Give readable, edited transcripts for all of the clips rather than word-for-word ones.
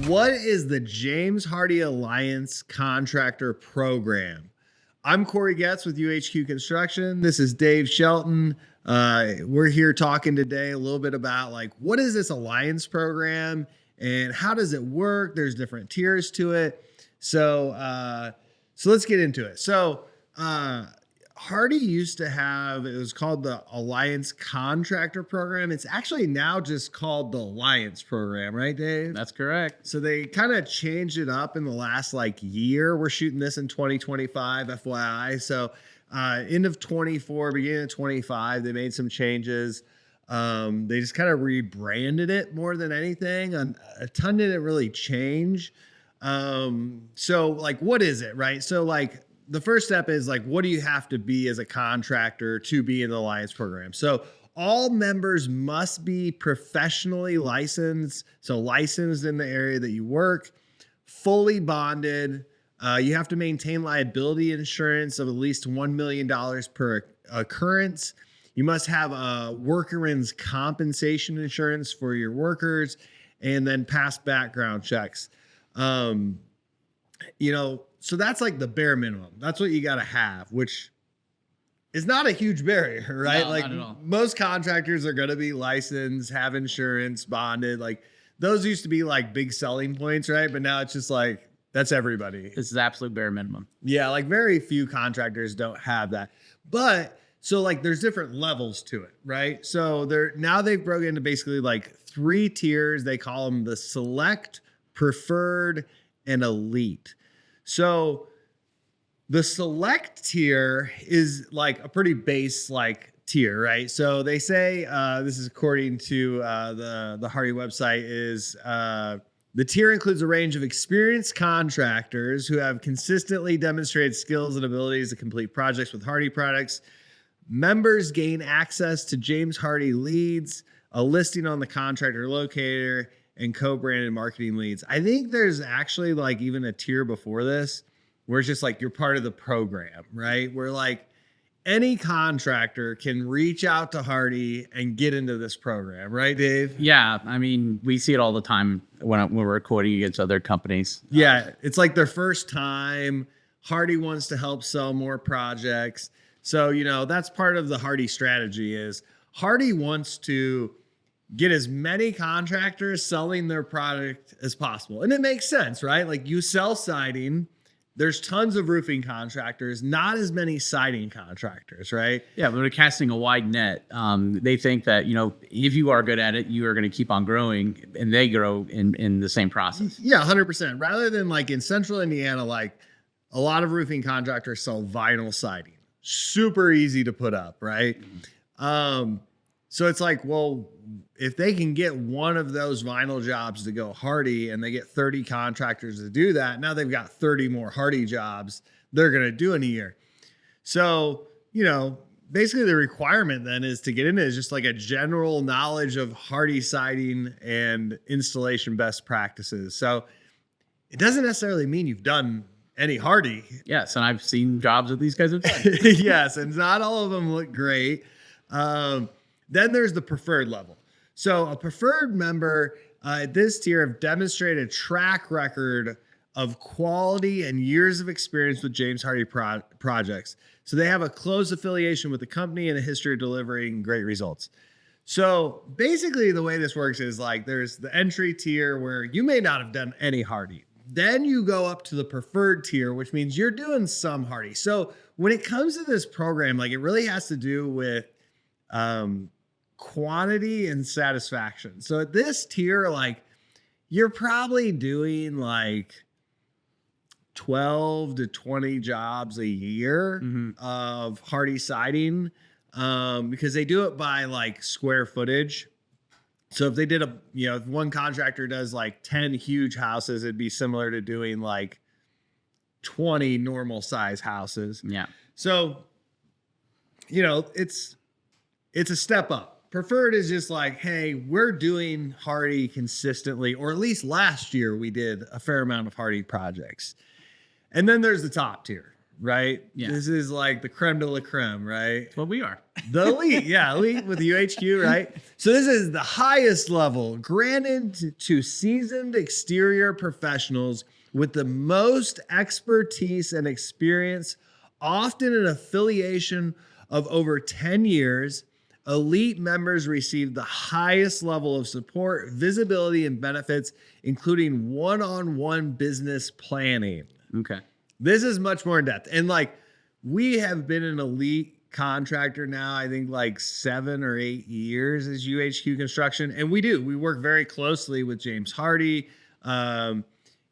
What is the James Hardie Alliance Contractor Program? I'm Corey Goetz with UHQ Construction. This is Dave Shelton. We're here talking today a little bit about what is this Alliance program and how does it work? There's different tiers to it. So let's get into it. So Hardie used to have, it was called the Alliance Contractor Program. It's actually now just called the Alliance Program, right, Dave? That's correct. So they kind of changed it up in the last year. We're shooting this in 2025, FYI. So end of 24, beginning of 25, they made some changes. They just kind of rebranded it more than anything. A ton didn't really change. So what is it, right? So the first step is what do you have to be as a contractor to be in the Alliance program? So all members must be professionally licensed. So licensed in the area that you work, fully bonded. You have to maintain liability insurance of at least $1 million per occurrence. You must have a workman's compensation insurance for your workers, and then pass background checks. So that's the bare minimum. That's what you got to have, which is not a huge barrier, right? No, not at all. Most contractors are going to be licensed, have insurance, bonded. Those used to be big selling points, right? But now it's just that's everybody. This is absolute bare minimum. Yeah, very few contractors don't have that. But so there's different levels to it, right? So they've broken into basically 3 tiers. They call them the select, preferred, and elite. So the select tier is a pretty base tier, right? So they say, this is according to the Hardie website, is the tier includes a range of experienced contractors who have consistently demonstrated skills and abilities to complete projects with Hardie products. Members gain access to James Hardie leads, a listing on the contractor locator, and co-branded marketing leads. I think there's actually even a tier before this where it's just you're part of the program, right? Where any contractor can reach out to Hardie and get into this program, right, Dave? Yeah, I mean, we see it all the time when we're quoting against other companies. Yeah, it's their first time. Hardie wants to help sell more projects. So, that's part of the Hardie strategy is Hardie wants to get as many contractors selling their product as possible. And it makes sense, right? You sell siding, there's tons of roofing contractors, not as many siding contractors, right? Yeah, but they're casting a wide net. They think that, if you are good at it, you are going to keep on growing, and they grow in the same process. Yeah, 100%. Rather than in central Indiana, a lot of roofing contractors sell vinyl siding. Super easy to put up, right? So it's well, if they can get one of those vinyl jobs to go Hardie and they get 30 contractors to do that, now they've got 30 more Hardie jobs they're going to do in a year. So, basically the requirement then is to get into is just a general knowledge of Hardie siding and installation best practices. So it doesn't necessarily mean you've done any Hardie. Yes, and I've seen jobs that these guys have done. Yes, and not all of them look great. Then there's the preferred level. So a preferred member at this tier have demonstrated a track record of quality and years of experience with James Hardie projects. So they have a close affiliation with the company and a history of delivering great results. So basically the way this works is there's the entry tier where you may not have done any Hardie. Then you go up to the preferred tier, which means you're doing some Hardie. So when it comes to this program, it really has to do with quantity and satisfaction. So at this tier, you're probably doing 12 to 20 jobs a year of Hardie siding, because they do it by square footage. So if they did if one contractor does 10 huge houses, it'd be similar to doing 20 normal size houses. Yeah. So, it's a step up. Preferred is just hey, we're doing Hardie consistently, or at least last year we did a fair amount of Hardie projects. And then there's the top tier, right? Yeah. This is like the creme de la creme, right? That's what we are. The elite, yeah, elite with the UHQ, right? So this is the highest level granted to seasoned exterior professionals with the most expertise and experience, often an affiliation of over 10 years. Elite members receive the highest level of support, visibility, and benefits, including one-on-one business planning. Okay. This is much more in depth. And like, we have been an elite contractor now, I think like 7 or 8 years as UHQ Construction. And we work very closely with James Hardie.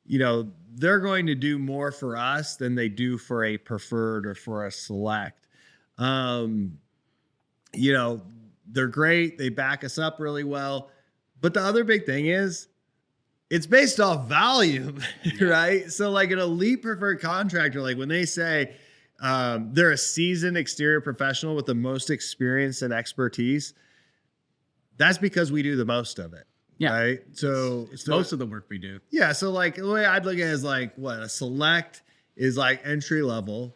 You know, they're going to do more for us than they do for a preferred or for a select. You know, they're great. They back us up really well. But the other big thing is it's based off volume, right? So like an elite preferred contractor, like when they say they're a seasoned exterior professional with the most experience and expertise, that's because we do the most of it. Yeah. Right. So It's most of the work we do. yeah. So like the way I'd look at it is like what a select is like entry level.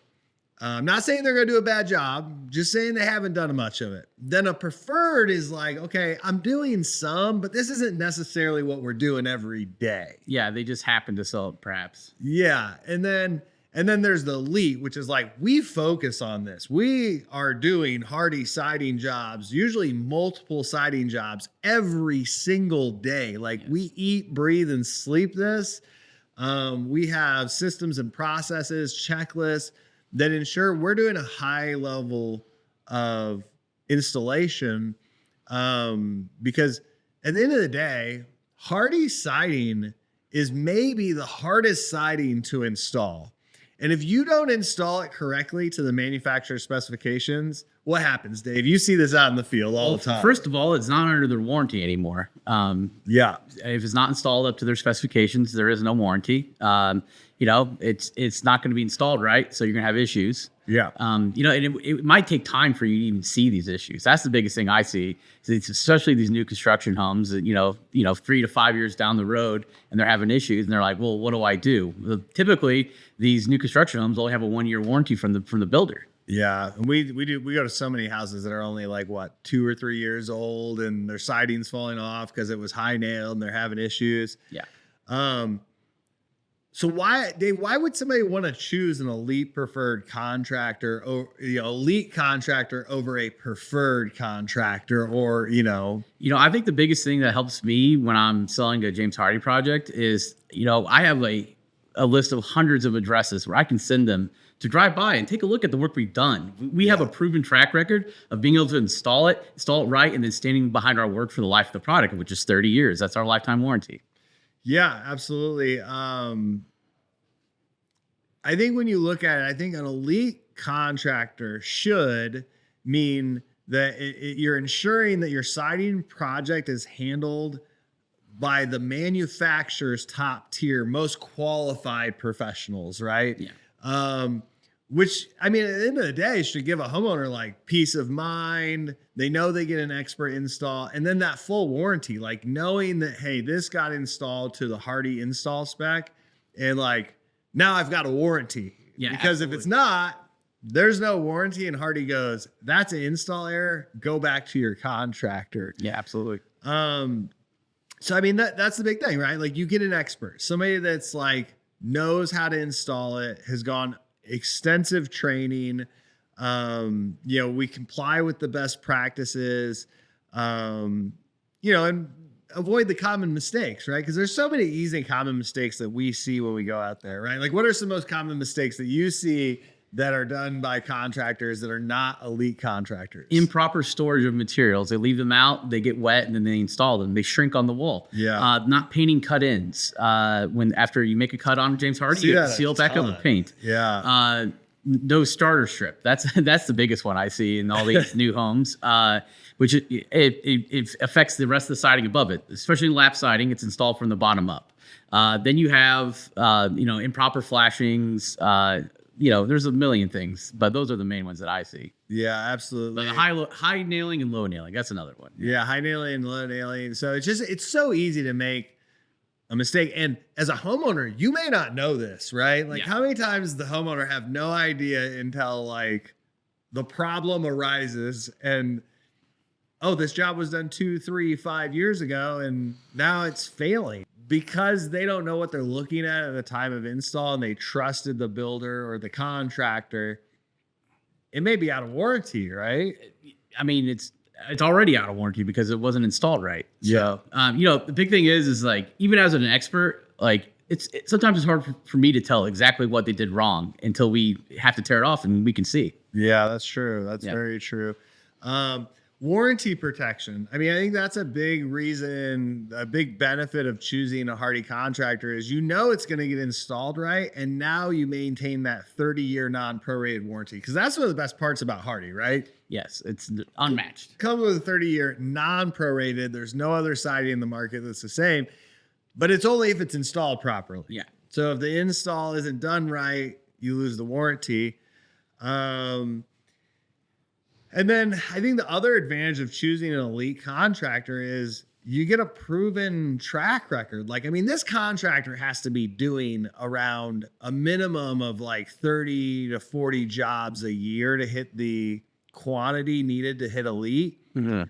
I'm not saying they're going to do a bad job, just saying they haven't done much of it. Then a preferred is like, okay, I'm doing some, but this isn't necessarily what we're doing every day. Yeah, they just happen to sell it, perhaps. Yeah. And then there's the elite, which is like, we focus on this. We are doing Hardie siding jobs, usually multiple siding jobs every single day. Like we eat, breathe, and sleep this. We have systems and processes, checklists that ensure we're doing a high level of installation. Because at the end of the day, Hardie siding is maybe the hardest siding to install. And if you don't install it correctly to the manufacturer specifications, what happens, Dave? You see this out in the field all the time. First of all, it's not under their warranty anymore. Yeah. If it's not installed up to their specifications, there is no warranty. You know, it's not going to be installed right, so you're going to have issues. Yeah. You know, and it might take time for you to even see these issues. That's the biggest thing I see. It's especially these new construction homes that, you know, 3 to 5 years down the road, and they're having issues, and they're like, well, what do I do? Well, typically, these new construction homes only have a 1-year warranty from the builder. Yeah, and we go to so many houses that are only like what 2 or 3 years old, and their siding's falling off because it was high nailed, and they're having issues. Yeah. So why, Dave? Why would somebody want to choose an elite preferred contractor, or elite contractor over a preferred contractor, or I think the biggest thing that helps me when I'm selling a James Hardie project is, I have a list of hundreds of addresses where I can send them to drive by and take a look at the work we've done. We have a proven track record of being able to install it right, and then standing behind our work for the life of the product, which is 30 years. That's our lifetime warranty. Yeah, absolutely. I think when you look at it, I think an elite contractor should mean that you're ensuring that your siding project is handled by the manufacturer's top tier, most qualified professionals, right? Yeah. Which, I mean, at the end of the day, should give a homeowner like peace of mind. They know they get an expert install, and then that full warranty, like knowing that, hey, this got installed to the Hardie install spec, and like now I've got a warranty. Yeah, because absolutely. if it's not, there's no warranty, and Hardie goes, that's an install error. Go back to your contractor. Yeah, absolutely. So I mean, that's the big thing, right? Like you get an expert, somebody that's like knows how to install it, has gone extensive training. We comply with the best practices, and avoid the common mistakes, right? Because there's so many easy common mistakes that we see when we go out there, right? Like what are some most common mistakes that you see that are done by contractors that are not elite contractors? Improper storage of materials. They leave them out, they get wet, and then they install them. They shrink on the wall. Yeah. Not painting cut-ins. After you make a cut on James Hardie, you seal back up with paint. Yeah. No starter strip. That's the biggest one I see in all these new homes, which it affects the rest of the siding above it, especially lap siding. It's installed from the bottom up. Then you have improper flashings. There's a million things, but those are the main ones that I see. Yeah, absolutely. Like high nailing and low nailing. That's another one. Yeah, high nailing and low nailing. So it's so easy to make a mistake. And as a homeowner, you may not know this, right? Like how many times does the homeowner have no idea until like the problem arises and, oh, this job was done 2, 3, 5 years ago and now it's failing because they don't know what they're looking at the time of install and they trusted the builder or the contractor. It may be out of warranty, right? I mean, it's already out of warranty because it wasn't installed right. Yeah. So, the big thing is like, even as an expert, like sometimes it's hard for me to tell exactly what they did wrong until we have to tear it off and we can see. Yeah, that's true. That's very true. Warranty protection. I mean, I think that's a big reason, a big benefit of choosing a Hardie contractor is it's going to get installed right. And now you maintain that 30-year non-prorated warranty because that's one of the best parts about Hardie, right? Yes, it's unmatched. Comes with a 30-year non-prorated. There's no other siding in the market that's the same, but it's only if it's installed properly. Yeah. So if the install isn't done right, you lose the warranty. And then I think the other advantage of choosing an elite contractor is you get a proven track record. Like, I mean, this contractor has to be doing around a minimum of like 30 to 40 jobs a year to hit the quantity needed to hit elite. Mm-hmm.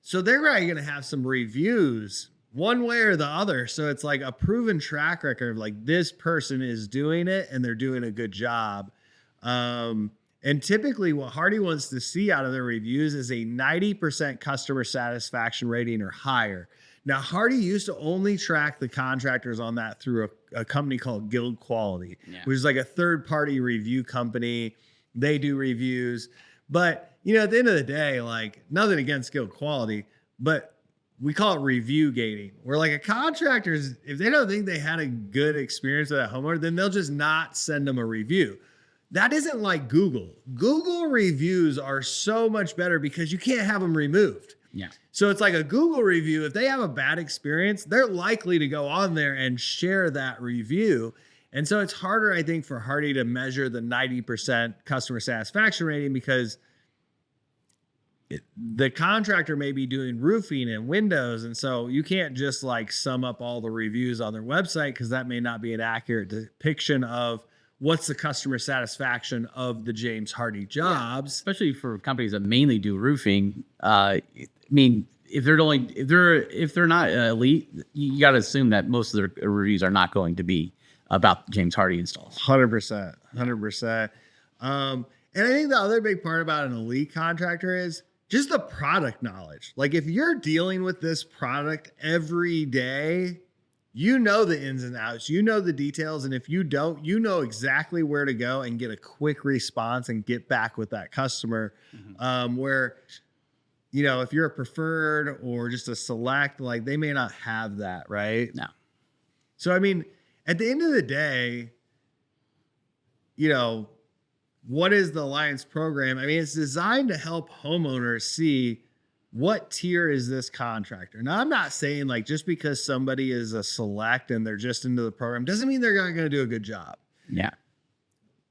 So they're probably going to have some reviews one way or the other. So it's like a proven track record of like this person is doing it and they're doing a good job. And typically what Hardie wants to see out of their reviews is a 90% customer satisfaction rating or higher. Now, Hardie used to only track the contractors on that through a company called Guild Quality, which is like a third-party review company. They do reviews. But, at the end of the day, like nothing against Guild Quality, but we call it review gating, where like a contractor's, if they don't think they had a good experience with that homeowner, then they'll just not send them a review. That isn't like Google. Google reviews are so much better because you can't have them removed. Yeah. So it's like a Google review. If they have a bad experience, they're likely to go on there and share that review. And so it's harder, I think, for Hardie to measure the 90% customer satisfaction rating because the contractor may be doing roofing and windows. And so you can't just like sum up all the reviews on their website because that may not be an accurate depiction of what's the customer satisfaction of the James Hardie jobs, especially for companies that mainly do roofing. I mean, if they're not elite, you got to assume that most of their reviews are not going to be about James Hardie installs. 100%. And I think the other big part about an elite contractor is just the product knowledge. Like if you're dealing with this product every day, you know the ins and outs, you know the details. And if you don't, you know exactly where to go and get a quick response and get back with that customer. Mm-hmm. Where, if you're a preferred or just a select, like they may not have that, right? No. So, I mean, at the end of the day, what is the Alliance program? I mean, it's designed to help homeowners see what tier is this contractor? Now, I'm not saying like just because somebody is a select and they're just into the program doesn't mean they're not going to do a good job. Yeah.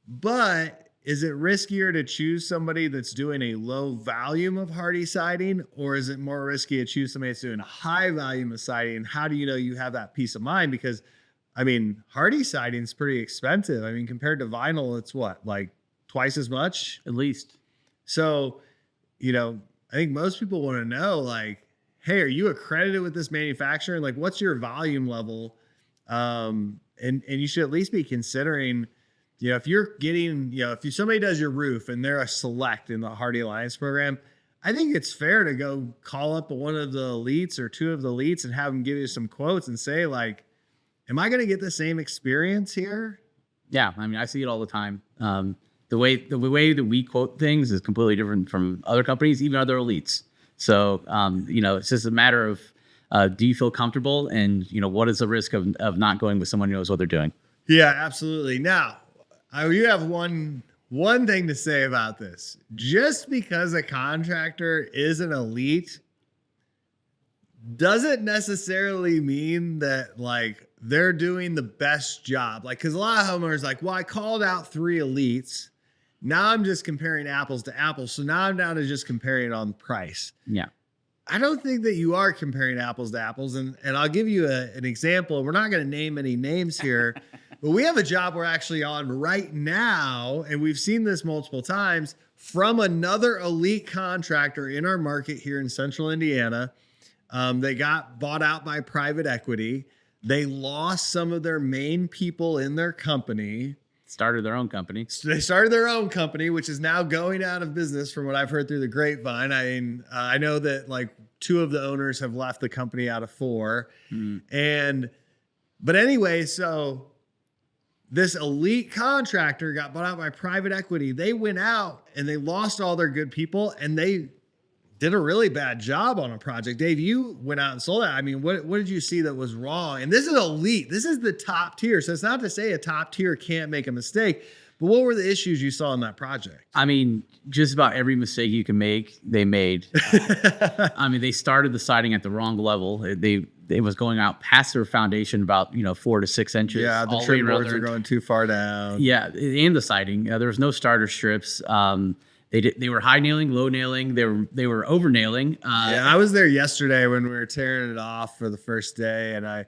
But is it riskier to choose somebody that's doing a low volume of Hardie siding, or is it more risky to choose somebody that's doing a high volume of siding? How do you know you have that peace of mind? Because, I mean, Hardie siding is pretty expensive. I mean, compared to vinyl, it's what, like twice as much? At least. So, I think most people want to know, like, hey, are you accredited with this manufacturer? Like, what's your volume level? And you should at least be considering, if you're getting, if somebody does your roof and they're a select in the Hardie Alliance program, I think it's fair to go call up one of the elites or two of the elites and have them give you some quotes and say, like, am I going to get the same experience here? Yeah, I mean, I see it all the time. The way that we quote things is completely different from other companies, even other elites. So, it's just a matter of do you feel comfortable, and what is the risk of not going with someone who knows what they're doing? Yeah, absolutely. Now, you have one thing to say about this. Just because a contractor is an elite doesn't necessarily mean that like they're doing the best job. Like, because a lot of homeowners like, well, I called out 3 elites. Now I'm just comparing apples to apples. So now I'm down to just comparing it on price. Yeah. I don't think that you are comparing apples to apples. And I'll give you an example. We're not going to name any names here, but we have a job we're actually on right now, and we've seen this multiple times from another elite contractor in our market here in Central Indiana. They got bought out by private equity. They lost some of their main people in their company. Started their own company. So they started their own company, which is now going out of business from what I've heard through the grapevine. I mean, I know that like 2 of the owners have left the company out of 4. But anyway, so this elite contractor got bought out by private equity. They went out and they lost all their good people, and they did a really bad job on a project. Dave, you went out and sold it. I mean, what did you see that was wrong? And this is elite. This is the top tier. So it's not to say a top tier can't make a mistake, but what were the issues you saw in that project? I mean, just about every mistake you can make, they made. I mean, they started the siding at the wrong level. It was going out past their foundation about 4 to 6 inches. Yeah, the trim boards are going too far down. Yeah, and the siding. There was no starter strips. They were high nailing, low nailing. They were over nailing. Yeah, I was there yesterday when we were tearing it off for the first day, and I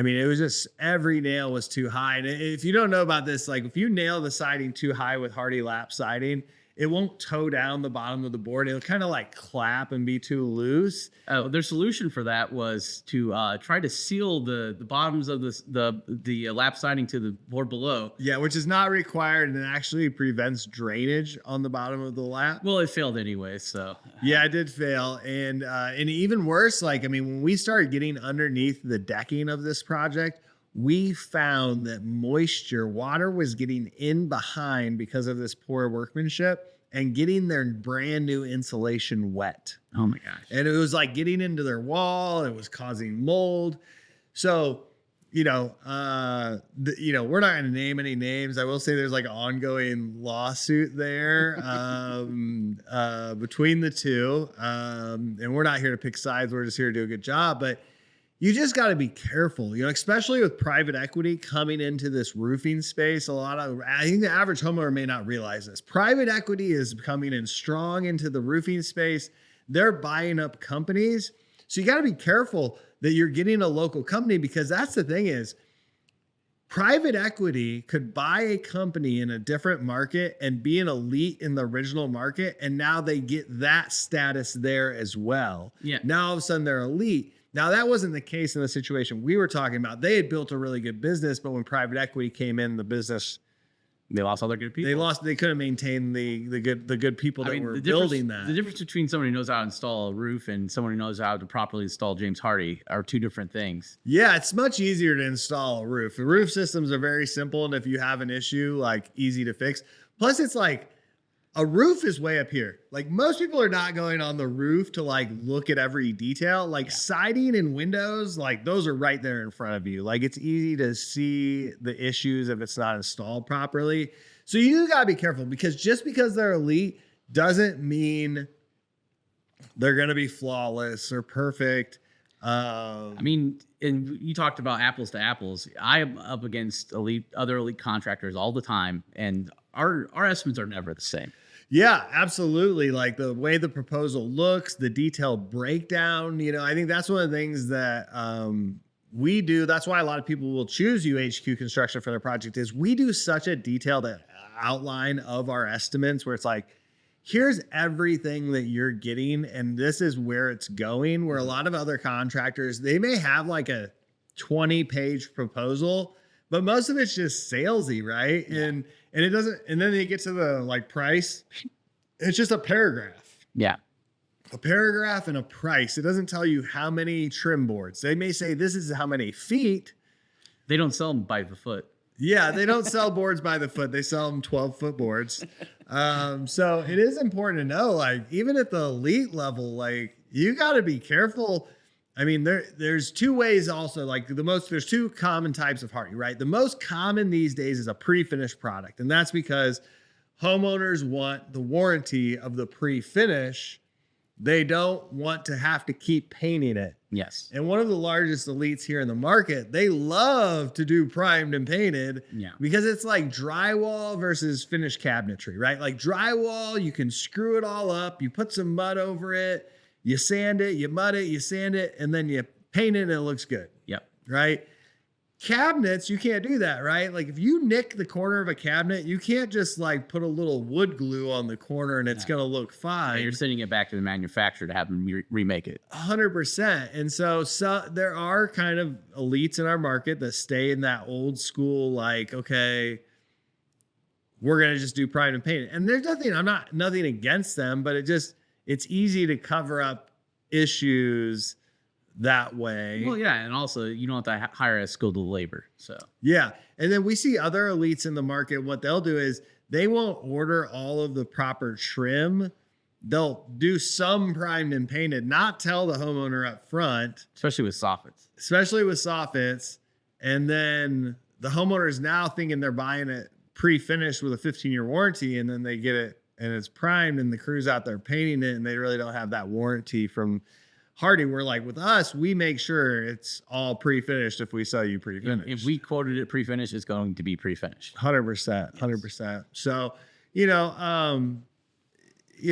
mean, it was just every nail was too high. And if you don't know about this, like if you nail the siding too high with Hardie lap siding, it won't toe down the bottom of the board. It'll kind of like clap and be too loose. Their solution for that was to try to seal the bottoms of the lap siding to the board below. Yeah, which is not required, and it actually prevents drainage on the bottom of the lap. Well, it failed anyway, so. Yeah, it did fail. And even worse, like, I mean, when we started getting underneath the decking of this project, we found that water was getting in behind because of this poor workmanship and getting their brand new insulation wet. Oh my gosh. And it was like getting into their wall. It was causing mold. So, we're not going to name any names. I will say there's like an ongoing lawsuit there between the two. And we're not here to pick sides. We're just here to do a good job. But you just got to be careful, especially with private equity coming into this roofing space. I think the average homeowner may not realize this. Private equity is coming in strong into the roofing space. They're buying up companies. So you got to be careful that you're getting a local company, because that's the thing is private equity could buy a company in a different market and be an elite in the original market. And now they get that status there as well. Yeah. Now all of a sudden they're elite. Now, that wasn't the case in the situation we were talking about. They had built a really good business, but when private equity came in, the business, they lost all their good people. They couldn't maintain the good people that were building that. The difference between someone who knows how to install a roof and someone who knows how to properly install James Hardie are 2 different things. Yeah, it's much easier to install a roof. The roof systems are very simple, and if you have an issue, like easy to fix. Plus, it's like a roof is way up here. Like most people are not going on the roof to like look at every detail. Like siding and windows, like those are right there in front of you. Like it's easy to see the issues if it's not installed properly. So you gotta be careful, because just because they're elite doesn't mean they're gonna be flawless or perfect. I mean, and you talked about apples to apples. I am up against other elite contractors all the time, and our estimates are never the same. Yeah, absolutely. Like the way the proposal looks, the detailed breakdown, I think that's one of the things that we do. That's why a lot of people will choose UHQ Construction for their project, is we do such a detailed outline of our estimates where it's like, here's everything that you're getting, and this is where it's going. Where a lot of other contractors, they may have like a 20-page proposal, but most of it's just salesy, right? Yeah. And it doesn't, and then they get to the like price, it's just a paragraph. Yeah. A paragraph and a price. It doesn't tell you how many trim boards. They may say this is how many feet. They don't sell them by the foot. Yeah, they don't sell boards by the foot. They sell them 12-foot boards. So it is important to know, like, even at the elite level, like, you got to be careful. I mean, there's 2 ways also, like there's 2 common types of Hardie, right? The most common these days is a pre-finished product. And that's because homeowners want the warranty of the pre-finish. They don't want to have to keep painting it. Yes. And one of the largest elites here in the market, they love to do primed and painted. Yeah. Because it's like drywall versus finished cabinetry, right? Like drywall, you can screw it all up. You put some mud over it. you sand it, you mud it, you sand it, and then you paint it and it looks good. Yep. Right? Cabinets, you can't do that, right? Like if you nick the corner of a cabinet, you can't just like put a little wood glue on the corner and it's going to look fine. You're sending it back to the manufacturer to have them remake it. 100%. And so there are kind of elites in our market that stay in that old school, like, okay, we're going to just do prime and paint. And there's nothing against them, but it's easy to cover up issues that way. Well, yeah, and also you don't have to hire a skilled labor. So yeah, and then we see other elites in the market. What they'll do is they won't order all of the proper trim. They'll do some primed and painted, not tell the homeowner up front, especially with soffits. And then the homeowner is now thinking they're buying it pre-finished with a 15-year warranty, and then they get it and it's primed, and the crew's out there painting it, and they really don't have that warranty from Hardie. We're like, with us, we make sure it's all pre-finished if we sell you pre-finished. If we quoted it pre-finished, it's going to be pre-finished. 100%, 100%. So,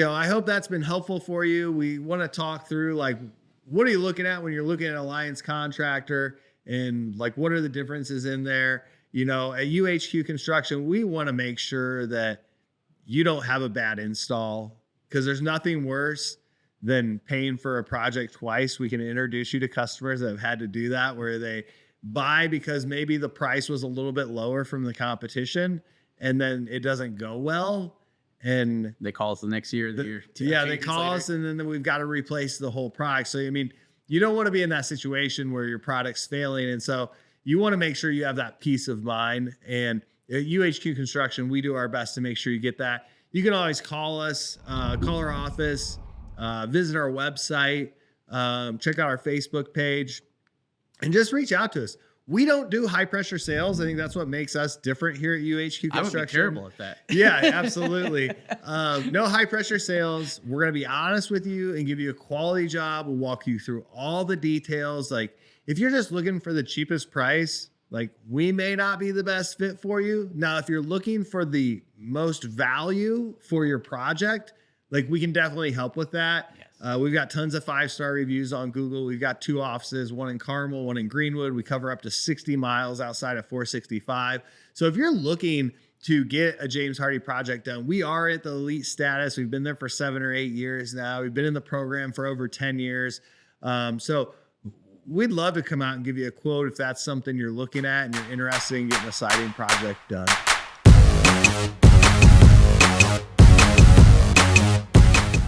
I hope that's been helpful for you. We want to talk through, like, what are you looking at when you're looking at Alliance Contractor, and like, what are the differences in there? At UHQ Construction, we want to make sure that you don't have a bad install, because there's nothing worse than paying for a project twice. We can introduce you to customers that have had to do that, where they buy because maybe the price was a little bit lower from the competition, and then it doesn't go well. And they call us the next year. They call us, and then we've got to replace the whole product. So, you don't want to be in that situation where your product's failing. And so you want to make sure you have that peace of mind. And at UHQ Construction, we do our best to make sure you get that. You can always call us, call our office, visit our website, check out our Facebook page, and just reach out to us. We don't do high pressure sales. I think that's what makes us different here at UHQ Construction. I would be terrible at that. Yeah, absolutely. No high pressure sales. We're going to be honest with you and give you a quality job. We'll walk you through all the details. Like, if you're just looking for the cheapest price, like, we may not be the best fit for you. Now, if you're looking for the most value for your project, like, we can definitely help with that. Yes. We've got tons of 5-star reviews on Google. We've got 2 offices, one in Carmel, one in Greenwood. We cover up to 60 miles outside of 465. So if you're looking to get a James Hardie project done, we are at the elite status. We've been there for 7 or 8 years now. We've been in the program for over 10 years. So we'd love to come out and give you a quote if that's something you're looking at and you're interested in getting a siding project done.